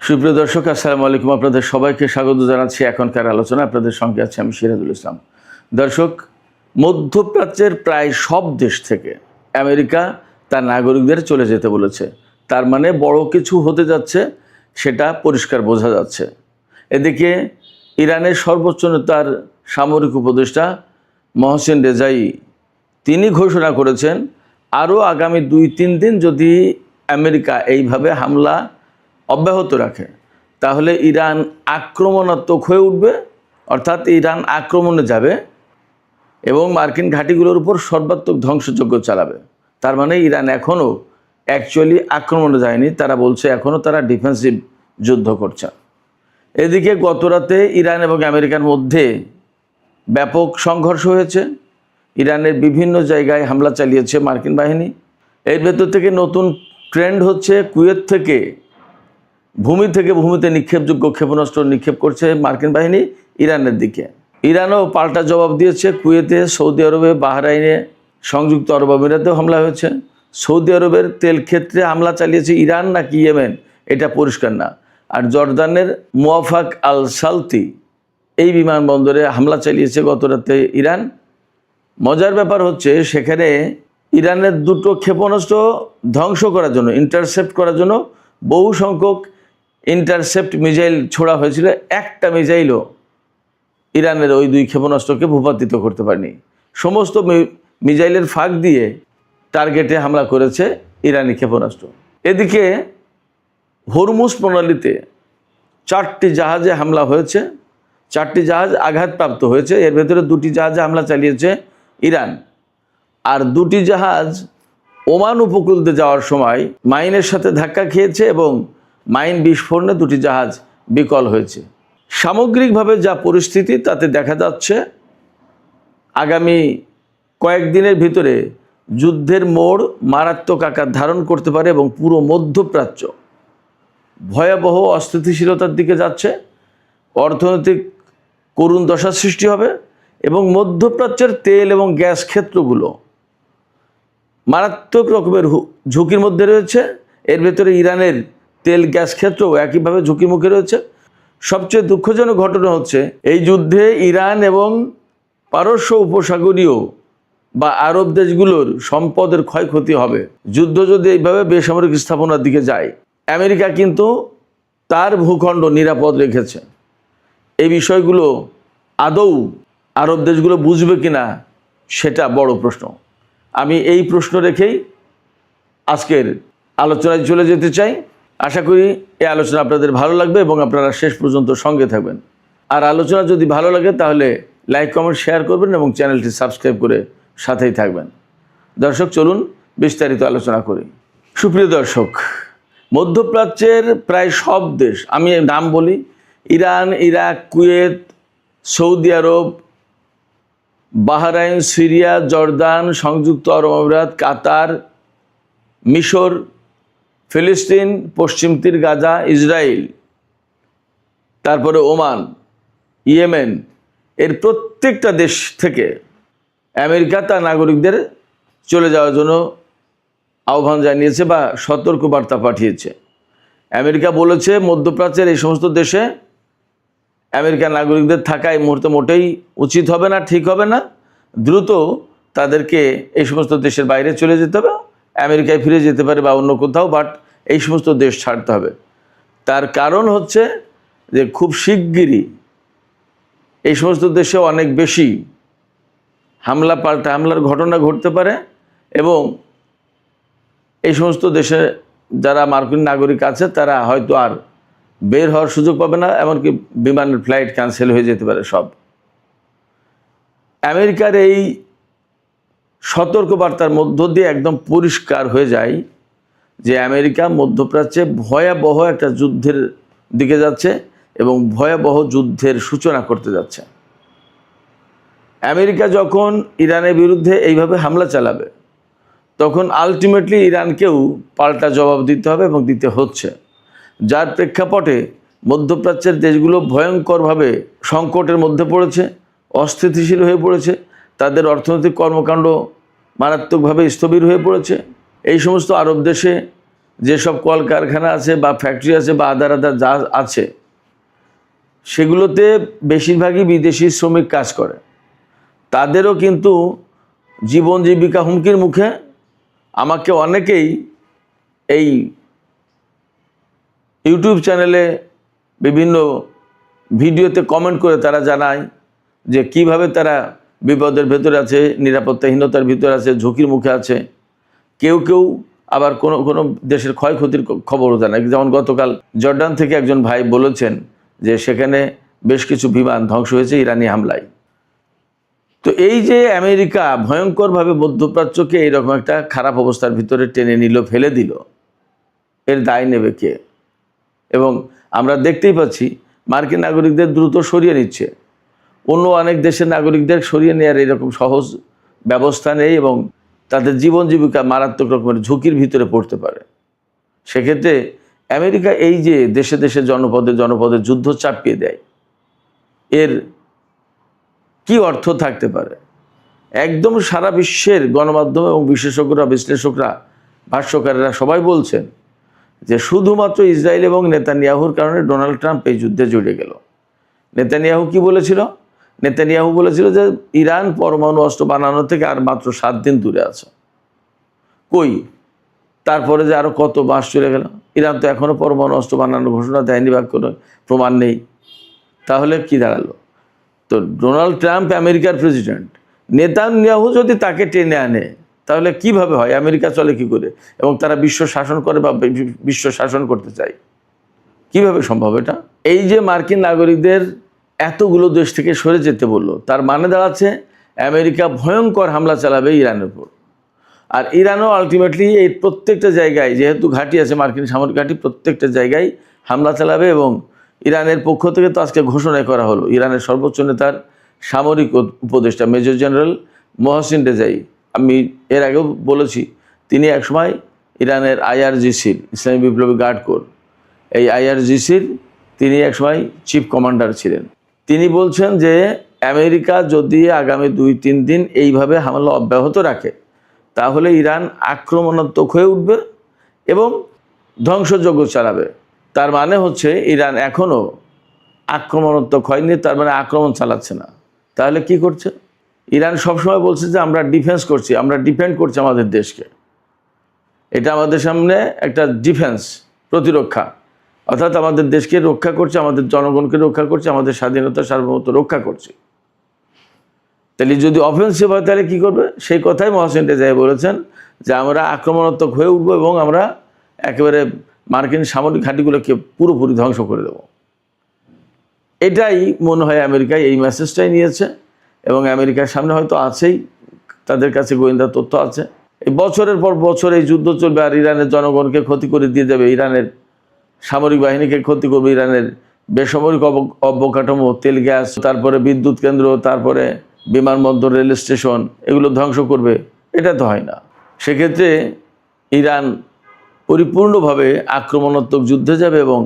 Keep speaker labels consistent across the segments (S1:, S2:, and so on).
S1: সুপ্রিয় দর্শক, আসসালামু আলাইকুম। আপনাদের সবাইকে স্বাগত জানাচ্ছি এখনকার আলোচনা। আপনাদের সঙ্গে আছি আমি সিরাজুল ইসলাম। দর্শক, মধ্যপ্রাচ্যের প্রায় সব দেশ থেকে আমেরিকা তার নাগরিকদের চলে যেতে বলেছে। তার মানে বড় কিছু হতে যাচ্ছে, সেটা পরিষ্কার বোঝা যাচ্ছে। এদিকে ইরানের সর্বোচ্চ নেতার সামরিক উপদেষ্টা মহসিন রেজাই তিনি ঘোষণা করেছেন, আরও আগামী 2-3 দিন যদি আমেরিকা এইভাবে হামলা অব্যাহত রাখে তাহলে ইরান আক্রমণাত্মক হয়ে উঠবে, অর্থাৎ ইরান আক্রমণে যাবে এবং মার্কিন ঘাঁটিগুলোর উপর সর্বাত্মক ধ্বংসযজ্ঞ চালাবে। তার মানে ইরান এখনও অ্যাকচুয়ালি আক্রমণে যায়নি, তারা বলছে এখনও তারা ডিফেন্সিভ যুদ্ধ করছে। এদিকে গতরাতে ইরান এবং আমেরিকার মধ্যে ব্যাপক সংঘর্ষ হয়েছে। ইরানের বিভিন্ন জায়গায় হামলা চালিয়েছে মার্কিন বাহিনী। এর ভেতর থেকে নতুন ট্রেন্ড হচ্ছে, কুয়েত থেকে ভূমিতে নিক্ষেপযোগ্য ক্ষেপণাস্ত্র নিক্ষেপ করছে মার্কিন বাহিনী ইরানের দিকে। ইরানও পাল্টা জবাব দিয়েছে। কুয়েতে, সৌদি আরবে, বাহরাইনে, সংযুক্ত আরব আমিরাতেও হামলা হয়েছে। সৌদি আরবের তেল ক্ষেত্রে হামলা চালিয়েছে ইরান নাকি ইয়েমেন এটা পরিষ্কার না। আর জর্দানের মুওয়াফাক আল সালতি এই বিমানবন্দরে হামলা চালিয়েছে গতরাতে ইরান। মজার ব্যাপার হচ্ছে, সেখানে ইরানের দুটো ক্ষেপণাস্ত্র ধ্বংস করার জন্য, ইন্টারসেপ্ট করার জন্য বহু সংখ্যক ইন্টারসেপ্ট মিসাইল ছোড়া হয়েছিল। একটা মিসাইলও ইরানের ওই 2 ক্ষেপণাস্ত্রকে ভূপাতিত করতে পারেনি। সমস্ত মিসাইলের ফাঁক দিয়ে টার্গেটে হামলা করেছে ইরানি ক্ষেপণাস্ত্র। এদিকে হরমুজ প্রণালীতে 4টি জাহাজে হামলা হয়েছে, 4টি জাহাজ আঘাতপ্রাপ্ত হয়েছে। এর ভেতরে 2টি জাহাজে হামলা চালিয়েছে ইরান, আর 2টি জাহাজ ওমান উপকূলতে যাওয়ার সময় মাইনের সাথে ধাক্কা খেয়েছে এবং মাইন বিস্ফোরণে 2টি জাহাজ বিকল হয়েছে। সামগ্রিকভাবে যা পরিস্থিতি তাতে দেখা যাচ্ছে আগামী কয়েকদিনের ভিতরে যুদ্ধের মোড় মারাত্মক আকার ধারণ করতে পারে এবং পুরো মধ্যপ্রাচ্য ভয়াবহ অস্থিতিশীলতার দিকে যাচ্ছে। অর্থনৈতিক করুণ দশা সৃষ্টি হবে এবং মধ্যপ্রাচ্যের তেল এবং গ্যাস ক্ষেত্রগুলো মারাত্মক রকমের ঝুঁকির মধ্যে রয়েছে। এর ভেতরে ইরানের তেল গ্যাস ক্ষেত্রও একইভাবে ঝুঁকির মুখে রয়েছে। সবচেয়ে দুঃখজনক ঘটনা হচ্ছে, এই যুদ্ধে ইরান এবং পারস্য উপসাগরীয় বা আরব দেশগুলোর সম্পদের ক্ষয়ক্ষতি হবে। যুদ্ধ যদি এইভাবে বেসামরিক স্থাপনার দিকে যায়, আমেরিকা কিন্তু তার ভূখণ্ড নিরাপদ রেখেছে। এই বিষয়গুলো আদৌ আরব দেশগুলো বুঝবে কিনা সেটা বড় প্রশ্ন। আমি এই প্রশ্ন রেখেই আজকের আলোচনায় চলে যেতে চাই। আশা করি এই আলোচনা আপনাদের ভালো লাগবে এবং আপনারা শেষ পর্যন্ত সঙ্গে থাকবেন। আর আলোচনা যদি ভালো লাগে তাহলে লাইক, কমেন্ট, শেয়ার করবেন এবং চ্যানেলটি সাবস্ক্রাইব করে সাথেই থাকবেন। দর্শক, চলুন বিস্তারিত আলোচনা করি। সুপ্রিয় দর্শক, মধ্যপ্রাচ্যের প্রায় সব দেশ, আমি নাম বলি, ইরান, ইরাক, কুয়েত, সৌদি আরব, বাহরাইন, সিরিয়া, জর্দান, সংযুক্ত আরব আমিরাত, কাতার, মিশর, ফিলিস্তিন, পশ্চিম তীর, গাজা, ইসরায়েল, তারপরে ওমান, ইয়েমেন, এর প্রত্যেকটা দেশ থেকে আমেরিকা তার নাগরিকদের চলে যাওয়ার জন্য আহ্বান জানিয়েছে বা সতর্কবার্তা পাঠিয়েছে। আমেরিকা বলেছে, মধ্যপ্রাচ্যের এই সমস্ত দেশে আমেরিকার নাগরিকদের থাকা এই মুহূর্তে মোটেই উচিত হবে না, ঠিক হবে না। দ্রুত তাদেরকে এই সমস্ত দেশের বাইরে চলে যেতে হবে, আমেরিকায় ফিরে যেতে পারে বা অন্য কোথাও, বাট এই সমস্ত দেশ ছাড়তে হবে। তার কারণ হচ্ছে যে খুব শিগগিরই এই সমস্ত দেশে অনেক বেশি পাল্টা হামলার ঘটনা ঘটতে পারে এবং এই সমস্ত দেশে যারা মার্কিন নাগরিক আছে তারা হয়তো আর বের হওয়ার সুযোগ পাবে না, এমনকি বিমানের ফ্লাইট ক্যান্সেল হয়ে যেতে পারে সব। আমেরিকার এই সতর্কবার্তার মধ্য দিয়ে একদম পরিষ্কার হয়ে যায় যে আমেরিকা মধ্যপ্রাচ্যে ভয়াবহ একটা যুদ্ধের দিকে যাচ্ছে এবং ভয়াবহ যুদ্ধের সূচনা করতে যাচ্ছে। আমেরিকা যখন ইরানের বিরুদ্ধে এইভাবে হামলা চালাবে তখন আলটিমেটলি ইরানকেও পাল্টা জবাব দিতে হবে এবং দিতে হচ্ছে, যার প্রেক্ষাপটে মধ্যপ্রাচ্যের দেশগুলো ভয়ঙ্করভাবে সংকটের মধ্যে পড়েছে, অস্থিতিশীল হয়ে পড়েছে, তাদের অর্থনৈতিক কর্মকাণ্ড মারাত্মকভাবে স্থবির হয়ে পড়েছে। এই সমস্ত আরব দেশে যেসব কলকারখানা আছে বা ফ্যাক্টরি আছে বা আদার যা আছে, সেগুলোতে বেশিরভাগই বিদেশি শ্রমিক কাজ করে। তাদেরও কিন্তু জীবন জীবিকা হুমকির মুখে। আমাকে অনেকেই এই ইউটিউব চ্যানেলে বিভিন্ন ভিডিওতে কমেন্ট করে তারা জানায় যে কিভাবে তারা বিপদের ভেতরে আছে, নিরাপত্তাহীনতার ভিতরে আছে, ঝুঁকির মুখে আছে। কেউ কেউ আবার কোনো কোনো দেশের ক্ষয়ক্ষতির খবরও জানায়। যেমন গতকাল জর্ডান থেকে একজন ভাই বলেছেন যে সেখানে বেশ কিছু বিমান ধ্বংস হয়েছে ইরানি হামলায়। তো এই যে আমেরিকা ভয়ঙ্করভাবে মধ্যপ্রাচ্যকে এইরকম একটা খারাপ অবস্থার ভিতরে টেনে নিল, ফেলে দিল, এর দায় নেবে কে? এবং আমরা দেখতেই পাচ্ছি মার্কিন নাগরিকদের দ্রুত সরিয়ে নিচ্ছে। অন্য অনেক দেশের নাগরিকদের সরিয়ে নেওয়ার এরকম সহজ ব্যবস্থা নেই এবং তাদের জীবন জীবিকা মারাত্মক রকমের ঝুঁকির ভিতরে পড়তে পারে। সেক্ষেত্রে আমেরিকা এই যে দেশে দেশে জনপদে জনপদে যুদ্ধ চাপিয়ে দেয়, এর কি অর্থ থাকতে পারে? একদম সারা বিশ্বের গণমাধ্যম এবং বিশেষজ্ঞরা, বিশ্লেষকরা, ভাষ্যকারেরা সবাই বলছেন যে শুধুমাত্র ইসরায়েল এবং নেতানিয়াহুর কারণে ডোনাল্ড ট্রাম্প এই যুদ্ধে জড়িয়ে গেল। নেতানিয়াহু কি বলেছিল? নেতানিয়াহু বলেছিল যে ইরান পরমাণু অস্ত্র বানানো থেকে আর মাত্র 7 দিন দূরে আছে। কই? তারপরে যে আরও কত মাস চলে গেল, ইরান তো এখনও পরমাণু অস্ত্র বানানোর ঘোষণা দেয়নি বা কোনো প্রমাণ নেই। তাহলে কি দাঁড়ালো? তো ডোনাল্ড ট্রাম্প আমেরিকার প্রেসিডেন্ট, নেতানিয়াহু যদি তাকে টেনে আনে তাহলে কিভাবে হয়? আমেরিকা চলে কি করে? এবং তারা বিশ্ব শাসন করে বা বিশ্ব শাসন করতে চায়, কিভাবে সম্ভব এটা? এই যে মার্কিন নাগরিকদের এতগুলো দেশ থেকে সরে যেতে বললো, তার মানে দাঁড়াচ্ছে আমেরিকা ভয়ঙ্কর হামলা চালাবে ইরানের উপর। আর ইরানও আলটিমেটলি এই প্রত্যেকটা জায়গায়, যেহেতু ঘাঁটি আছে মার্কিন সামরিক ঘাঁটি, প্রত্যেকটা জায়গায় হামলা চালাবে। এবং ইরানের পক্ষ থেকে তো আজকে ঘোষণা করা হলো, ইরানের সর্বোচ্চ নেতার সামরিক উপদেষ্টা মেজর জেনারেল মোহসিন রেজাই, আমি এর আগেও বলেছি, তিনি একসময় ইরানের IRGC-র, ইসলামী বিপ্লবী গার্ড কোর, এই IRGC-র তিনি একসময় চিফ কমান্ডার ছিলেন। তিনি বলছেন যে আমেরিকা যদি আগামী 2-3 দিন এইভাবে হামলা অব্যাহত রাখে তাহলে ইরান আক্রমণাত্মক হয়ে উঠবে এবং ধ্বংসযজ্ঞ চালাবে। তার মানে হচ্ছে ইরান এখনও আক্রমণাত্মক হয়নি, তার মানে আক্রমণ চালাচ্ছে না। তাহলে কি করছে? ইরান সবসময় বলছে যে আমরা ডিফেন্স করছি, আমরা ডিফেন্ড করছি আমাদের দেশকে। এটা আমাদের সামনে একটা ডিফেন্স, প্রতিরক্ষা, অর্থাৎ আমাদের দেশকে রক্ষা করছে, আমাদের জনগণকে রক্ষা করছে, আমাদের স্বাধীনতা সার্বভৌমত্ব রক্ষা করছে। তাহলে যদি অফেন্সিভ হয় তাহলে কী করবে? সেই কথাই মোহসিন রেজাই বলেছেন যে আমরা আক্রমণাত্মক হয়ে উঠবো এবং আমরা একেবারে মার্কিন সামরিক ঘাঁটিগুলোকে পুরোপুরি ধ্বংস করে দেব। এটাই মনে হয় আমেরিকায় এই মেসেজটাই নিয়েছে এবং আমেরিকার সামনে হয়তো আছেই, তাদের কাছে গোয়েন্দা তথ্য আছে। এই বছরের পর বছর এই যুদ্ধ চলবে আর ইরানের জনগণকে ক্ষতি করে দিয়ে যাবে, ইরানের সামরিক বাহিনীকে ক্ষতি করবে, ইরানের বেসামরিক অবকাঠামো, তেল গ্যাস, তারপরে বিদ্যুৎ কেন্দ্র, তারপরে বিমানবন্দর, রেল স্টেশন, এগুলো ধ্বংস করবে। এটা তো হয় না। সেক্ষেত্রে ইরান পরিপূর্ণভাবে আক্রমণাত্মক যুদ্ধে যাবে এবং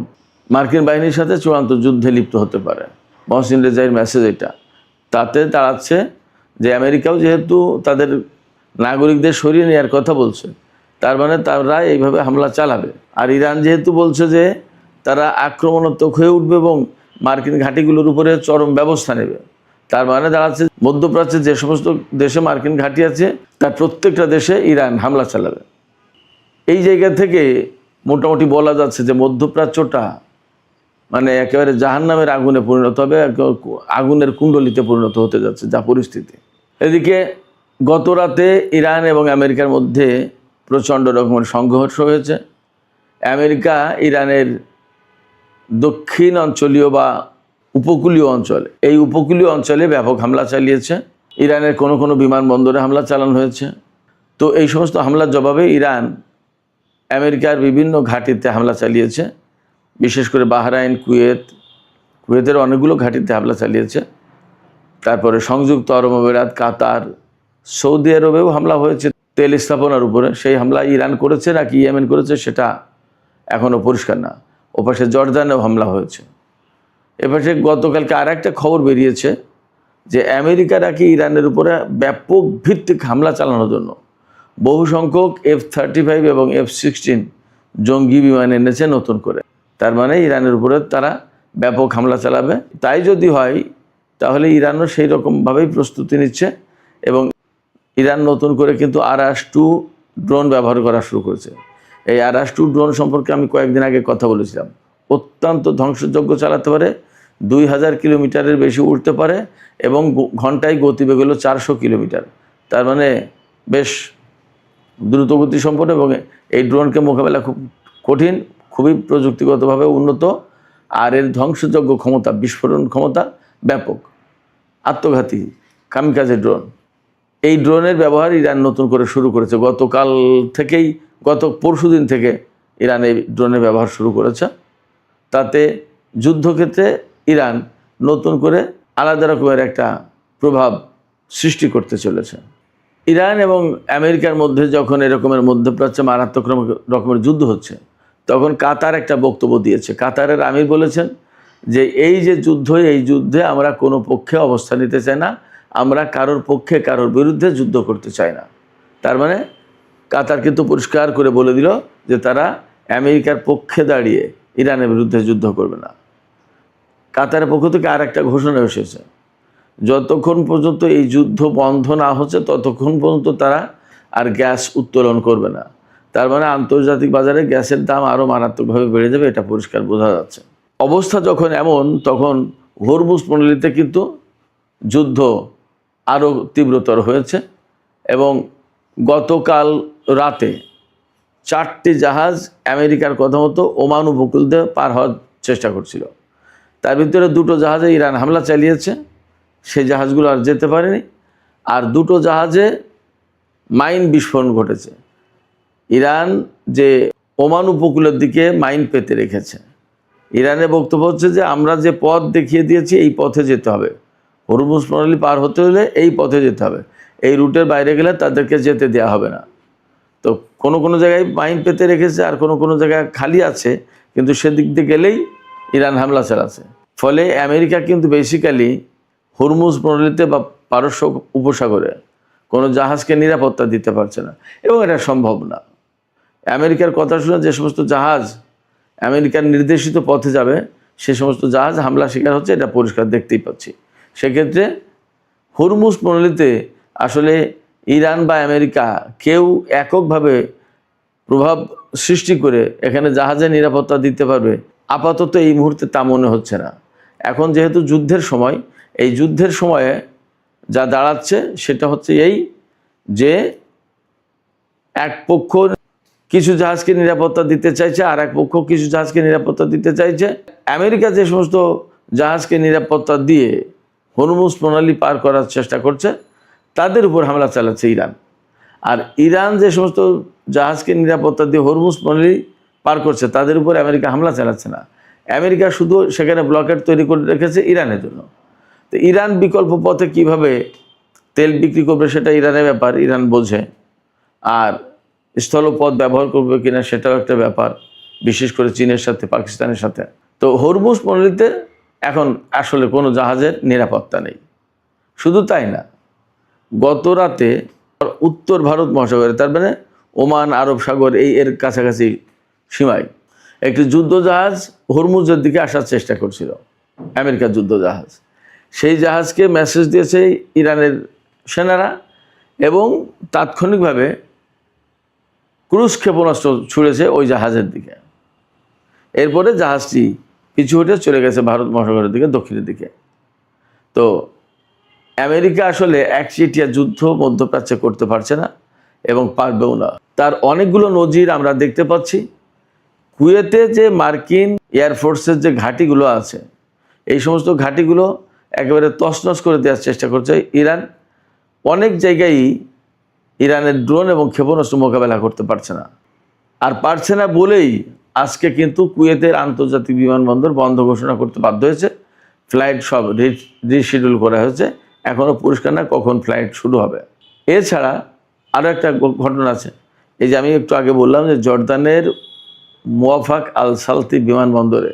S1: মার্কিন বাহিনীর সাথে চূড়ান্ত যুদ্ধে লিপ্ত হতে পারে। মোহসিন রেজাইয়ের মেসেজ এটা। তাতে দাঁড়াচ্ছে যে আমেরিকাও যেহেতু তাদের নাগরিকদের সরিয়ে নেওয়ার কথা বলছে, তার মানে তারা এইভাবে হামলা চালাবে। আর ইরান যেহেতু বলছে যে তারা আক্রমণাত্মক হয়ে উঠবে এবং মার্কিন ঘাঁটিগুলোর উপরে চরম ব্যবস্থা নেবে, তার মানে দাঁড়াচ্ছে মধ্যপ্রাচ্যে যে সমস্ত দেশে মার্কিন ঘাঁটি আছে তার প্রত্যেকটা দেশে ইরান হামলা চালাবে। এই জায়গা থেকে মোটামুটি বলা যাচ্ছে যে মধ্যপ্রাচ্যটা মানে একেবারে জাহান্নামের আগুনে পরিণত হবে, আগুনের কুণ্ডলিতে পরিণত হতে যাচ্ছে যা পরিস্থিতি। এদিকে গত রাতে ইরান এবং আমেরিকার মধ্যে প্রচণ্ড রকমের সংঘর্ষ হয়েছে। আমেরিকা ইরানের দক্ষিণ অঞ্চলীয় বা উপকূলীয় অঞ্চলে, এই উপকূলীয় অঞ্চলে ব্যাপক হামলা চালিয়েছে। ইরানের কোনো কোনো বিমানবন্দরে হামলা চালানো হয়েছে। তো এই সমস্ত হামলার জবাবে ইরান আমেরিকার বিভিন্ন ঘাঁটিতে হামলা চালিয়েছে, বিশেষ করে বাহরাইন, কুয়েতের অনেকগুলো ঘাঁটিতে হামলা চালিয়েছে। তারপরে সংযুক্ত আরব আমিরাত, কাতার, সৌদি আরবেও হামলা হয়েছে তেল স্থাপনার উপরে। সেই হামলা ইরান করেছে নাকি ইয়েমেন করেছে সেটা এখনও পরিষ্কার না। ওপাশে জর্দানেও হামলা হয়েছে। এপাশে গতকালকে আর একটা খবর বেরিয়েছে যে আমেরিকা নাকি ইরানের উপরে ব্যাপক ভিত্তিক হামলা চালানোর জন্য বহু সংখ্যক F-35 এবং F-16 জঙ্গি বিমান এনেছে নতুন করে। তার মানে ইরানের উপরে তারা ব্যাপক হামলা চালাবে। তাই যদি হয় তাহলে ইরানও সেই রকমভাবেই প্রস্তুতি নিচ্ছে এবং ইরান নতুন করে কিন্তু আরাস-2 ড্রোন ব্যবহার করা শুরু করেছে। এই আরাস-2 ড্রোন সম্পর্কে আমি কয়েকদিন আগে কথা বলেছিলাম। অত্যন্ত ধ্বংসযজ্ঞ চালাতে পারে, 2000 কিলোমিটারের বেশি উঠতে পারে এবং ঘন্টায় গতিবেগ হলো 400 কিলোমিটার। তার মানে বেশ দ্রুতগতি সম্পন্ন এবং এই ড্রোনকে মোকাবেলা খুব কঠিন, খুবই প্রযুক্তিগতভাবে উন্নত, আর এর ধ্বংসযজ্ঞ ক্ষমতা, বিস্ফোরণ ক্ষমতা ব্যাপক, আত্মঘাতী কামিকাজে ড্রোন। এই ড্রোনের ব্যবহার ইরান নতুন করে শুরু করেছে। গতকাল থেকেই, গত পরশুদিন থেকে ইরান এই ড্রোনের ব্যবহার শুরু করেছে। তাতে যুদ্ধক্ষেত্রে ইরান নতুন করে আলাদা রকমের একটা প্রভাব সৃষ্টি করতে চলেছে। ইরান এবং আমেরিকার মধ্যে যখন এরকমের মধ্যপ্রাচ্যে মারাত্মক রকমের যুদ্ধ হচ্ছে, তখন কাতার একটা বক্তব্য দিয়েছে। কাতারের আমির বলেছেন যে এই যে যুদ্ধ, এই যুদ্ধে আমরা কোনো পক্ষে অবস্থান নিতে চাই না, আমরা কারোর পক্ষে কারোর বিরুদ্ধে যুদ্ধ করতে চাই না। তার মানে কাতার কিন্তু পরিষ্কার করে বলে দিল যে তারা আমেরিকার পক্ষে দাঁড়িয়ে ইরানের বিরুদ্ধে যুদ্ধ করবে না। কাতারের পক্ষ থেকে আর একটা ঘোষণা এসেছে, যতক্ষণ পর্যন্ত এই যুদ্ধ বন্ধ না হচ্ছে ততক্ষণ পর্যন্ত তারা আর গ্যাস উত্তোলন করবে না। তার মানে আন্তর্জাতিক বাজারে গ্যাসের দাম আরও মারাত্মকভাবে বেড়ে যাবে, এটা পরিষ্কার বোঝা যাচ্ছে। অবস্থা যখন এমন, তখন হরমুজ প্রণালীতে কিন্তু যুদ্ধ আরও তীব্রতর হয়েছে এবং গতকাল রাতে 4টি জাহাজ আমেরিকার কথা মতো ওমান উপকূল দিয়ে পার হওয়ার চেষ্টা করছিল। তার ভিতরে 2টো জাহাজে ইরান হামলা চালিয়েছে, সেই জাহাজগুলো আর যেতে পারেনি। আর 2টো জাহাজে মাইন বিস্ফোরণ ঘটেছে। ইরান যে ওমান উপকূলের দিকে মাইন পেতে রেখেছে। ইরানের বক্তব্য হচ্ছে যে আমরা যে পথ দেখিয়ে দিয়েছি এই পথে যেতে হবে, হরমুজ প্রণালী পার হতে হলে এই পথে যেতে হবে, এই রুটের বাইরে গেলে তাদেরকে যেতে দেওয়া হবে না। তো কোনো কোনো জায়গায় মাইন পেতে রেখেছে আর কোনো কোনো জায়গায় খালি আছে, কিন্তু সেদিক দিয়ে গেলেই ইরান হামলা চালাচ্ছে। ফলে আমেরিকা কিন্তু বেসিক্যালি হরমুজ প্রণালীতে বা পারস্য উপসাগরে কোনো জাহাজকে নিরাপত্তা দিতে পারছে না এবং এটা সম্ভব না। আমেরিকার কথা শুনে যে সমস্ত জাহাজ আমেরিকার নির্দেশিত পথে যাবে সে সমস্ত জাহাজ হামলা শিকার হচ্ছে, এটা পরিষ্কার দেখতেই পাচ্ছি। সেক্ষেত্রে হরমুজ প্রণালীতে আসলে ইরান বা আমেরিকা কেউ এককভাবে প্রভাব সৃষ্টি করে এখানে জাহাজের নিরাপত্তা দিতে পারবে আপাতত এই মুহূর্তে তা মনে হচ্ছে না। এখন যেহেতু যুদ্ধের সময়, এই যুদ্ধের সময়ে যা দাঁড়াচ্ছে সেটা হচ্ছে এই যে এক পক্ষ কিছু জাহাজকে নিরাপত্তা দিতে চাইছে আর এক পক্ষ কিছু জাহাজকে নিরাপত্তা দিতে চাইছে। আমেরিকা যে সমস্ত জাহাজকে নিরাপত্তা দিয়ে হরমুজ প্রণালী পার করার চেষ্টা করছে তাদের উপর হামলা চালাচ্ছে ইরান। আর ইরান যে সমস্ত জাহাজকে নিরাপত্তা দিয়ে হরমুজ প্রণালী পার করছে তাদের উপর আমেরিকা হামলা চালাচ্ছে না। আমেরিকা শুধু সেখানে ব্লকেট তৈরি করে রেখেছে ইরানের জন্য। তো ইরান বিকল্প পথে কিভাবে তেল বিক্রি করবে সেটা ইরানের ব্যাপার, ইরান বোঝে। আর স্থলপথ ব্যবহার করবে কিনা সেটাও একটা ব্যাপার, বিশেষ করে চীনের সাথে, পাকিস্তানের সাথে। তো হরমুজ প্রণালীতে এখন আসলে কোনো জাহাজের নিরাপত্তা নেই। শুধু তাই না, গত রাতে উত্তর ভারত মহাসাগরে, তার মানে ওমান, আরব সাগর এর কাছাকাছি সীমায় একটি যুদ্ধজাহাজ হরমুজের দিকে আসার চেষ্টা করছিল, আমেরিকার যুদ্ধজাহাজ। সেই জাহাজকে মেসেজ দিয়েছে ইরানের সেনারা এবং তাৎক্ষণিকভাবে ক্রুজ ক্ষেপণাস্ত্র ছুড়েছে ওই জাহাজের দিকে। এরপরে জাহাজটি পিছু হটে চলে গেছে ভারত মহাসাগরের দিকে, দক্ষিণের দিকে। তো আমেরিকা আসলে একচেটিয়া যুদ্ধ মধ্যপ্রাচ্যে করতে পারছে না এবং পারবেও না। তার অনেকগুলো নজির আমরা দেখতে পাচ্ছি। কুয়েতে যে মার্কিন এয়ারফোর্সের যে ঘাঁটিগুলো আছে, এই সমস্ত ঘাঁটিগুলো একেবারে তছনছ করে দেওয়ার চেষ্টা করছে ইরান। অনেক জায়গায় ইরানের ড্রোন এবং ক্ষেপণাস্ত্র মোকাবেলা করতে পারছে না। আর পারছে না বলেই আজকে কিন্তু কুয়েতের আন্তর্জাতিক বিমানবন্দর বন্ধ ঘোষণা করতে বাধ্য হয়েছে। ফ্লাইট সব রিশিডিউল করা হয়েছে, এখনও পরিষ্কার না কখন ফ্লাইট শুরু হবে। এছাড়া আরও একটা ঘটনা আছে, এই যে আমি একটু আগে বললাম যে জর্দানের মুওয়াফাক আল সালতি বিমানবন্দরে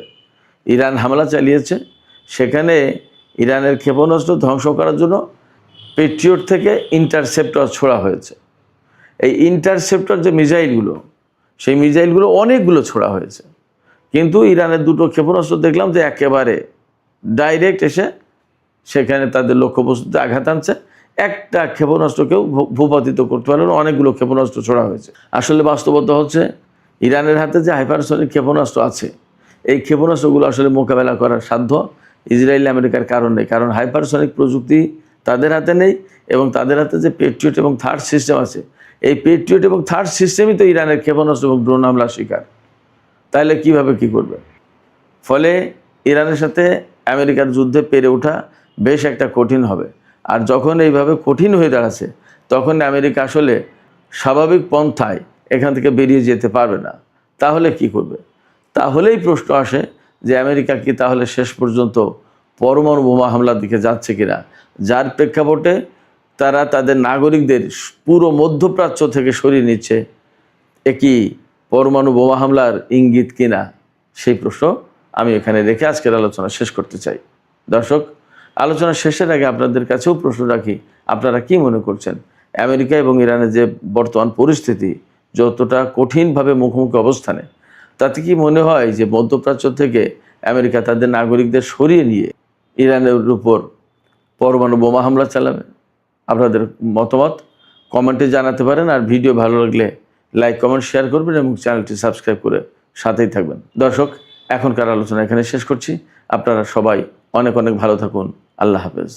S1: ইরান হামলা চালিয়েছে। সেখানে ইরানের ক্ষেপণাস্ত্র ধ্বংস করার জন্য পেট্রিয়ট থেকে ইন্টারসেপ্টর ছোড়া হয়েছে। এই ইন্টারসেপ্টর যে মিসাইলগুলো, সেই মিসাইলগুলো অনেকগুলো ছোড়া হয়েছে, কিন্তু ইরানের দুটো ক্ষেপণাস্ত্র দেখলাম যে একেবারে ডাইরেক্ট এসে সেখানে তাদের লক্ষ্যবস্তুতে আঘাত আনছে। একটা ক্ষেপণাস্ত্রকেও ভূপাতিত করতে পারলো না, অনেকগুলো ক্ষেপণাস্ত্র ছোড়া হয়েছে। আসলে বাস্তবতা হচ্ছে ইরানের হাতে যে হাইপারসনিক ক্ষেপণাস্ত্র আছে, এই ক্ষেপণাস্ত্রগুলো আসলে মোকাবেলা করার সাধ্য ইসরায়েল আমেরিকার কারণ নেই, কারণ হাইপারসনিক প্রযুক্তি তাদের হাতে নেই, এবং তাদের হাতে যে পেট্রিয়ট এবং থার্ড সিস্টেম আছে, এই পেট্রিয়ট এবং থার্ড সিস্টেমই তো ইরানের ক্ষেপণাস্ত্র এবং ড্রোন হামলার শিকার। তাহলে কিভাবে কি করবে? ফলে ইরানের সাথে আমেরিকার যুদ্ধে পেরে ওঠা বেশ একটা কঠিন হবে। আর যখন এইভাবে কঠিন হয়ে দাঁড়াচ্ছে, তখন আমেরিকা আসলে স্বাভাবিক পন্থায় এখান থেকে বেরিয়ে যেতে পারবে না। তাহলে কি করবে? তাহলেই প্রশ্ন আসে যে আমেরিকা কি তাহলে শেষ পর্যন্ত পরমাণু বোমা হামলার দিকে যাচ্ছে কিনা, যার প্রেক্ষাপটে তারা তাদের নাগরিকদের পুরো মধ্যপ্রাচ্য থেকে সরিয়ে নিচ্ছে। একই পরমাণু বোমা হামলার ইঙ্গিত কিনা, সেই প্রশ্ন আমি এখানে রেখে আজকের আলোচনা শেষ করতে চাই। দর্শক, আলোচনা শেষের আগে আপনাদের কাছেও প্রশ্ন রাখি, আপনারা কি মনে করছেন আমেরিকা এবং ইরানের যে বর্তমান পরিস্থিতি, যতটা কঠিনভাবে মুখোমুখি অবস্থানে, তাতে কি মনে হয় যে মধ্যপ্রাচ্য থেকে আমেরিকা তাদের নাগরিকদের সরিয়ে নিয়ে ইরানের উপর পরমাণু বোমা হামলা চালাবে? আপনাদের মতামত কমেন্টে জানাতে পারেন। আর ভিডিও ভালো লাগলে লাইক, কমেন্ট, শেয়ার করবেন এবং চ্যানেলটি সাবস্ক্রাইব করে সাথেই থাকবেন। দর্শক, এখনকার আলোচনা এখানে শেষ করছি। আপনারা সবাই অনেক অনেক ভালো থাকুন। আল্লাহ হাফেজ।